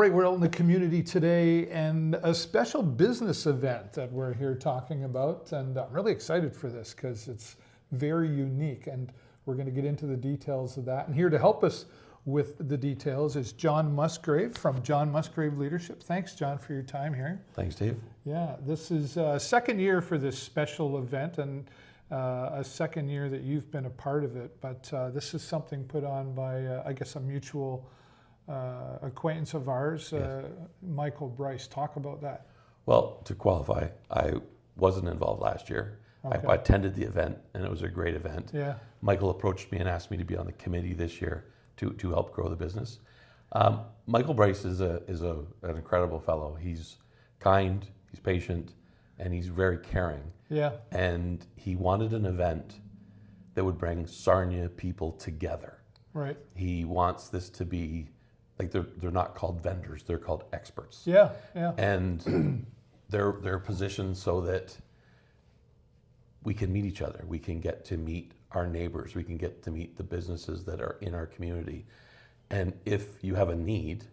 right, we're out in the community today and a special business event that we're here talking about. And I'm really excited for this because it's very unique and we're going to get into the details of that. And here to help us with the details is John Musgrave from John Musgrave Leadership. Thanks, John, for your time here. Thanks, Dave. Yeah, this is second year for this special event and a second year that you've been a part of it. But this is something put on by, I guess, a mutual acquaintance of ours, Yes. Michael Bryce. Talk about that. Well, to qualify, I wasn't involved last year. Okay. I attended the event, and it was a great event. Yeah. Michael approached me and asked me to be on the committee this year to help grow the business. Michael Bryce is an incredible fellow. He's kind, he's patient, and he's very caring. Yeah. And he wanted an event that would bring Sarnia people together. Right. He wants this to be like they're not called vendors; they're called experts. Yeah. Yeah. And they're positioned so that we can meet each other. We can get to meet our neighbors. We can get to meet the businesses that are in our community. And if you have a need,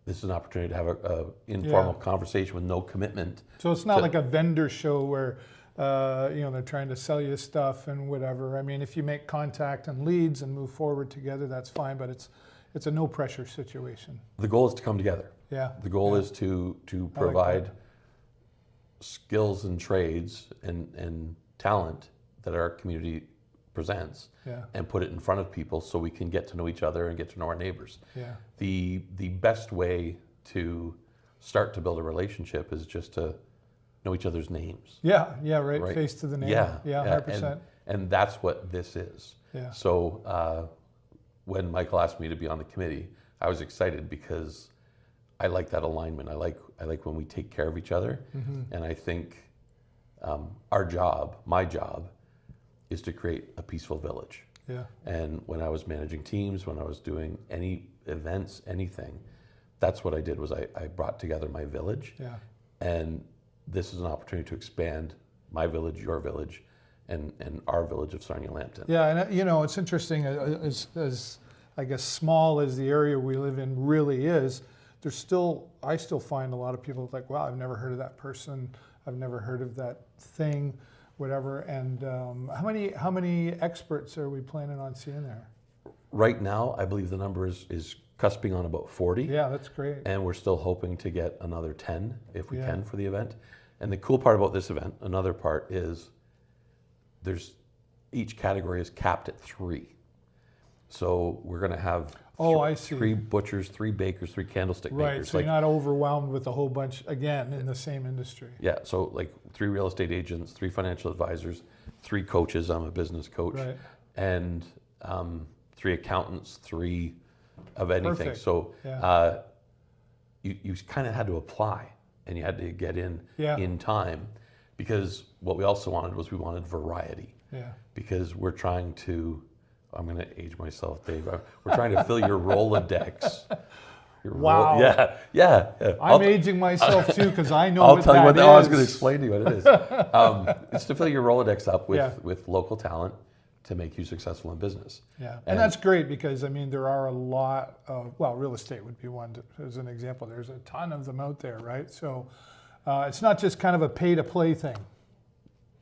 this is an opportunity to have a informal conversation with no commitment. So it's not like a vendor show where they're trying to sell you stuff and whatever. I mean, if you make contact and leads and move forward together, that's fine. But it's a no pressure situation. The goal is to come together. Yeah. The goal is to provide skills and trades and talent that our community presents and put it in front of people so we can get to know each other and get to know our neighbors. Yeah. The best way to start to build a relationship is just to know each other's names. Yeah, right. Face to the name. Yeah, 100%. And that's what this is. Yeah. So when Michael asked me to be on the committee, I was excited because I like that alignment. I like when we take care of each other. Mm-hmm. And I think my job, is to create a peaceful village. Yeah. And when I was managing teams, when I was doing any events, anything, that's what I did was I brought together my village. Yeah. And this is an opportunity to expand my village, your village, and our village of Sarnia-Lambton. Yeah, and it's interesting, as I guess small as the area we live in really is, I still find a lot of people like, wow, I've never heard of that person, I've never heard of that thing, whatever. And how many experts are we planning on seeing there? Right now, I believe the number is cusping on about 40. Yeah, that's great. And we're still hoping to get another 10 if we can for the event. And the cool part about this event, another part is each category is capped at 3. So we're going to have 3 butchers, 3 bakers, 3 candlestick makers. Right, so you're not overwhelmed with a whole bunch, again, in the same industry. Yeah, so like 3 real estate agents, 3 financial advisors, 3 coaches, I'm a business coach, right. And 3 accountants, 3 of anything. Perfect. So you kind of had to apply and you had to get in time, because what we also wanted was we wanted variety. Yeah. Because we're trying to, I'm going to age myself, Dave. We're trying to fill your Rolodex. Wow. Yeah. I'm aging myself too because I know I'll what tell you that what. is. I was going to explain to you what it is. It's to fill your Rolodex up with local talent to make you successful in business. Yeah, and that's great because, I mean, there are a lot of, real estate would be one as an example. There's a ton of them out there, right? So it's not just kind of a pay-to-play thing.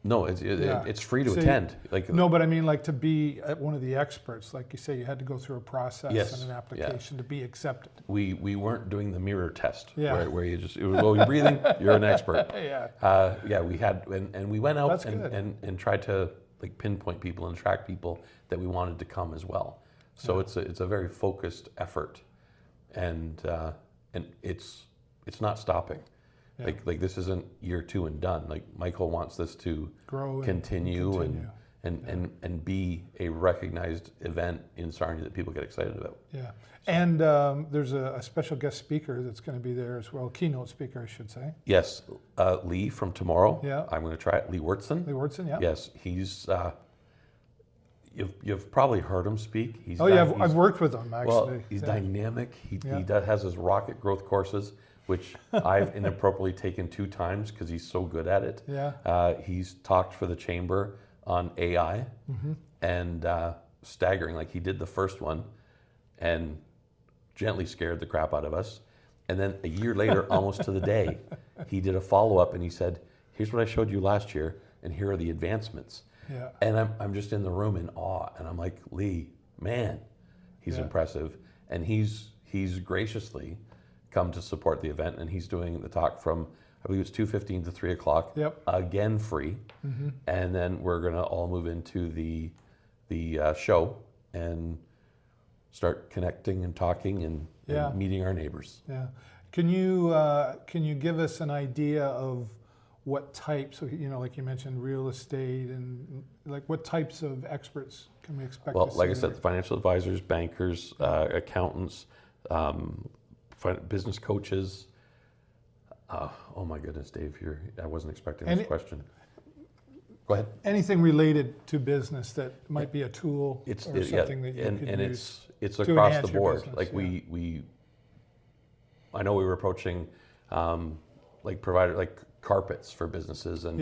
No, it's free to attend. No, but I mean, like to be one of the experts, like you say, you had to go through a process and an application to be accepted. We weren't doing the mirror test where you just, you're breathing, you're an expert. We had, and we went out and tried to pinpoint people and attract people that we wanted to come as well. So it's a very focused effort, and it's not stopping. Yeah. Like this isn't year 2 and done. Like Michael wants this to grow, continue. And be a recognized event in Sarnia that people get excited about. Yeah, and there's a special guest speaker that's going to be there as well, keynote speaker, I should say. Yes, Lee from tomorrow. Yeah, I'm going to try it. Lee Wurtson. Yeah. Yes, he's. You've probably heard him speak. I've worked with him actually. Well, he's dynamic. He has his rocket growth courses, which I've inappropriately taken 2 times because he's so good at it. Yeah. He's talked for the chamber on AI and staggering. Like he did the first one and gently scared the crap out of us. And then a year later, almost to the day, he did a follow-up and he said, here's what I showed you last year, and here are the advancements. Yeah. And I'm just in the room in awe, and I'm like, Lee, man, he's impressive. And he's graciously come to support the event, and he's doing the talk from, I believe it's 2:15 to 3 o'clock, again free. And then we're gonna all move into the show and start connecting and talking and meeting our neighbors. Yeah. Can you give us an idea of what types, like you mentioned, real estate, and like what types of experts can we expect to see? Well, like I said, financial advisors, bankers, accountants, business coaches. Oh my goodness, Dave, I wasn't expecting this question. Go ahead. Anything related to business that might be a tool or something that you could use. It's across the board. Business, like I know we were approaching provider like carpets for businesses and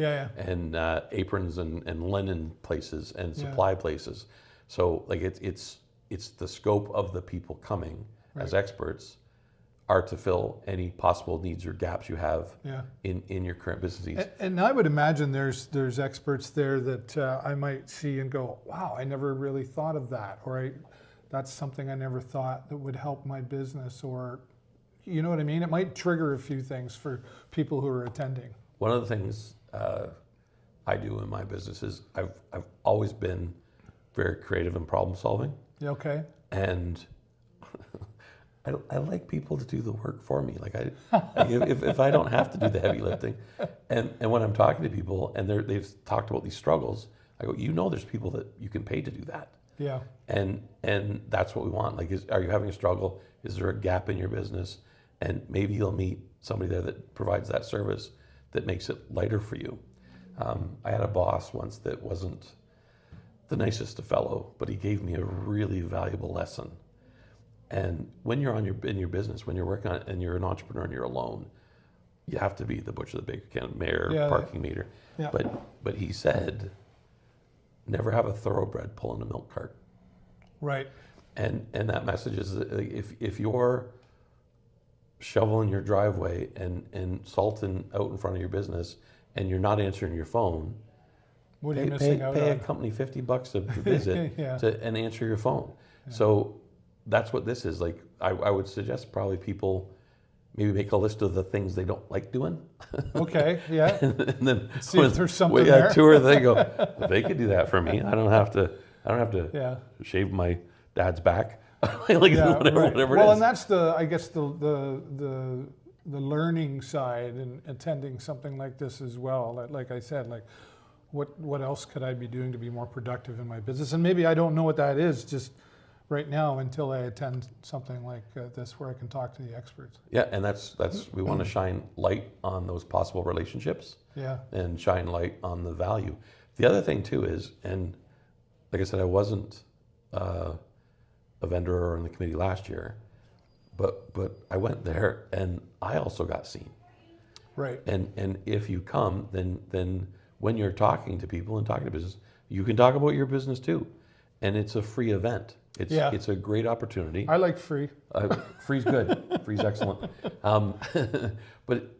aprons and linen places and supply places. So like it's the scope of the people coming as experts are to fill any possible needs or gaps you have in your current business needs. And I would imagine there's experts there that I might see and go, wow, I never really thought of that, or that's something I never thought that would help my business, or you know what I mean? It might trigger a few things for people who are attending. One of the things I do in my business is I've always been very creative in problem solving. Okay. And I like people to do the work for me. Like if I don't have to do the heavy lifting, and when I'm talking to people and they've talked about these struggles, I go, there's people that you can pay to do that. Yeah. And that's what we want. Like, are you having a struggle? Is there a gap in your business? And maybe you'll meet somebody there that provides that service that makes it lighter for you. I had a boss once that wasn't the nicest of fellow, but he gave me a really valuable lesson. And when you're in your business, when you're working on it and you're an entrepreneur and you're alone, you have to be the butcher, the baker, mayor, parking meter. Yeah. But he said, never have a thoroughbred pulling a milk cart. Right. And that message is that if you're shoveling your driveway and salting out in front of your business and you're not answering your phone, what are you missing out on? Pay a company $50 to visit and answer your phone. Yeah. So that's what this is. Like, I would suggest probably people maybe make a list of the things they don't like doing. Okay, yeah. and then see if there's something there. Tour, they go, they could do that for me. I don't have to shave my dad's back. Whatever it is. Well, and that's I guess the learning side and attending something like this as well. Like I said, like what else could I be doing to be more productive in my business? And maybe I don't know what that is just right now until I attend something like this where I can talk to the experts. Yeah, and that's we want to shine light on those possible relationships. Yeah. And shine light on the value. The other thing too is, and like I said, I wasn't a vendor or in the committee last year, but I went there and I also got seen. Right. And if you come, then when you're talking to people and talking to business, you can talk about your business too. And it's a free event. It's a great opportunity. I like free. Free's good. Free's excellent. But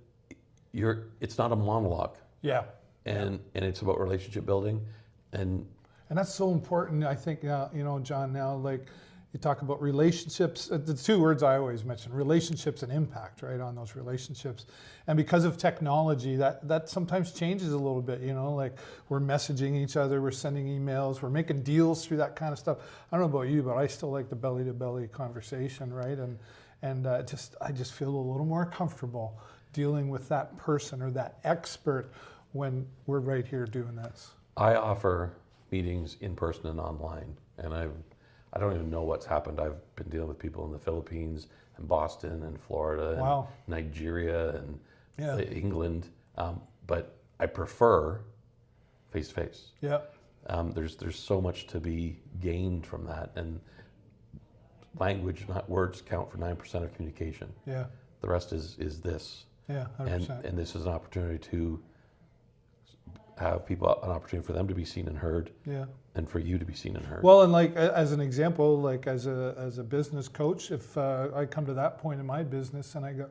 it's not a monologue. Yeah. And it's about relationship building, and that's so important. I think John. Now, like you talk about relationships. The two words I always mention: relationships and impact. Right on those relationships, and because of technology, that sometimes changes a little bit. Like we're messaging each other, we're sending emails, we're making deals through that kind of stuff. I don't know about you, but I still like the belly-to-belly conversation, right? And I just feel a little more comfortable dealing with that person or that expert when we're right here doing this. I offer meetings in person and online, and I don't even know what's happened. I've been dealing with people in the Philippines and Boston and Florida and Nigeria and England, but I prefer face-to-face. Yeah. There's so much to be gained from that, and language, not words, count for 9% of communication. Yeah. The rest is this. Yeah, 100%. And this is an opportunity to have people an opportunity for them to be seen and heard, and for you to be seen and heard. Well, and like as an example, like as a business coach, if I come to that point in my business and I go,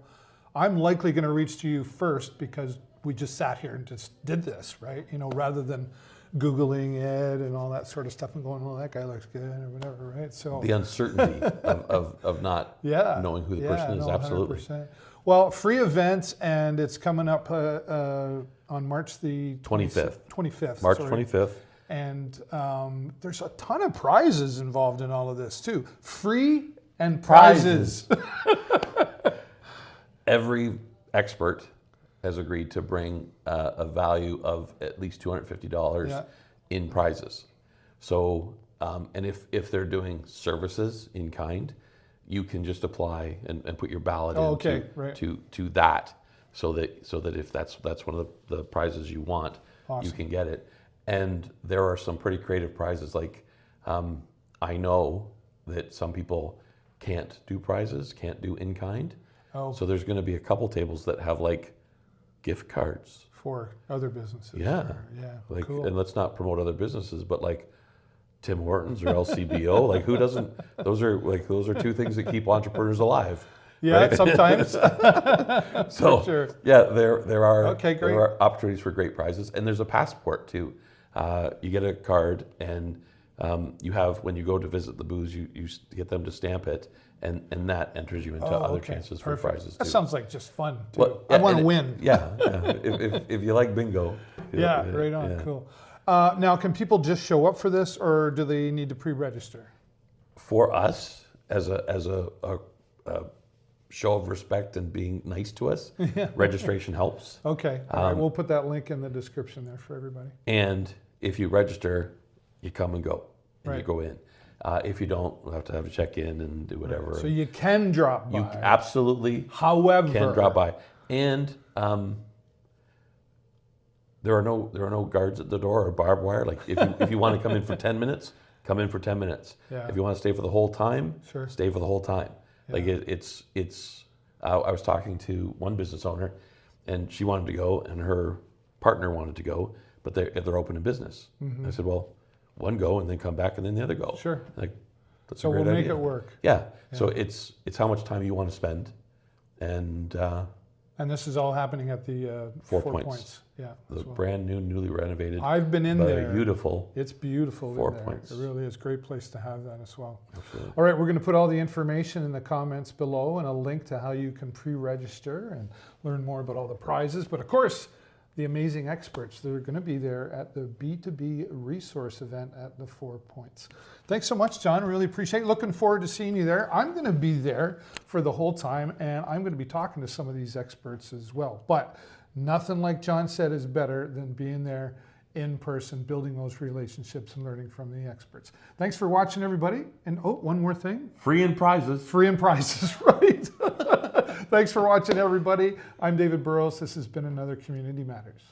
I'm likely going to reach to you first because we just sat here and just did this, right? You know, rather than Googling it and all that sort of stuff and going, well, that guy looks good or whatever, right? So the uncertainty of not knowing who the person is, absolutely. 100%. Well, free event, and it's coming up on March the 25th. 25th. March 25th. And there's a ton of prizes involved in all of this too. Free and prizes. Every expert has agreed to bring a value of at least $250 in prizes. So, and if they're doing services in kind, you can just apply and put your ballot to that, so that if that's one of the prizes you want, you can get it. And there are some pretty creative prizes. Like I know that some people can't do prizes, can't do in kind. So there's going to be a couple tables that have like gift cards for other businesses. Like, cool. And let's not promote other businesses, but like Tim Hortons or LCBO, like who doesn't? Those are two things that keep entrepreneurs alive. Yeah, right? Sometimes. So sure. There are opportunities for great prizes, and there's a passport too. You get a card, and you have, when you go to visit the booths, you get them to stamp it, and that enters you into other chances for prizes too. That sounds like just fun too. Well, I want to win. If you like bingo. Right on. Cool. Now, can people just show up for this, or do they need to pre-register? For us, as a show of respect and being nice to us, registration helps. Okay. All right. We'll put that link in the description there for everybody. And if you register, you come and go, and you go in. If you don't, we'll have to have a check-in and do whatever. Right. So you can drop by. You absolutely However, can drop by. And there are no guards at the door or barbed wire. Like if you want to come in for 10 minutes, come in for 10 minutes. Yeah. If you want to stay for the whole time, stay for the whole time. Yeah. Like it's. I was talking to one business owner, and she wanted to go, and her partner wanted to go, but they're open in business. I said, well, one go and then come back and then the other go. Sure. Like, that's so a great we'll idea. make it work. Yeah. So it's how much time you want to spend, and this is all happening at the 4 Points. Yeah. The brand new, newly renovated. I've been in there. Beautiful. It's beautiful. 4 Points. It really is a great place to have that as well. Absolutely. All right, we're going to put all the information in the comments below and a link to how you can pre-register and learn more about all the prizes. But of course, the amazing experts that are going to be there at the B2B Resource Event at the 4 Points. Thanks so much, John. Really appreciate it. Looking forward to seeing you there. I'm going to be there for the whole time, and I'm going to be talking to some of these experts as well. But nothing, like John said, is better than being there in person, building those relationships and learning from the experts. Thanks for watching, everybody. And one more thing. Free and prizes. Free and prizes, right? Thanks for watching, everybody. I'm David Burrows. This has been another Community Matters.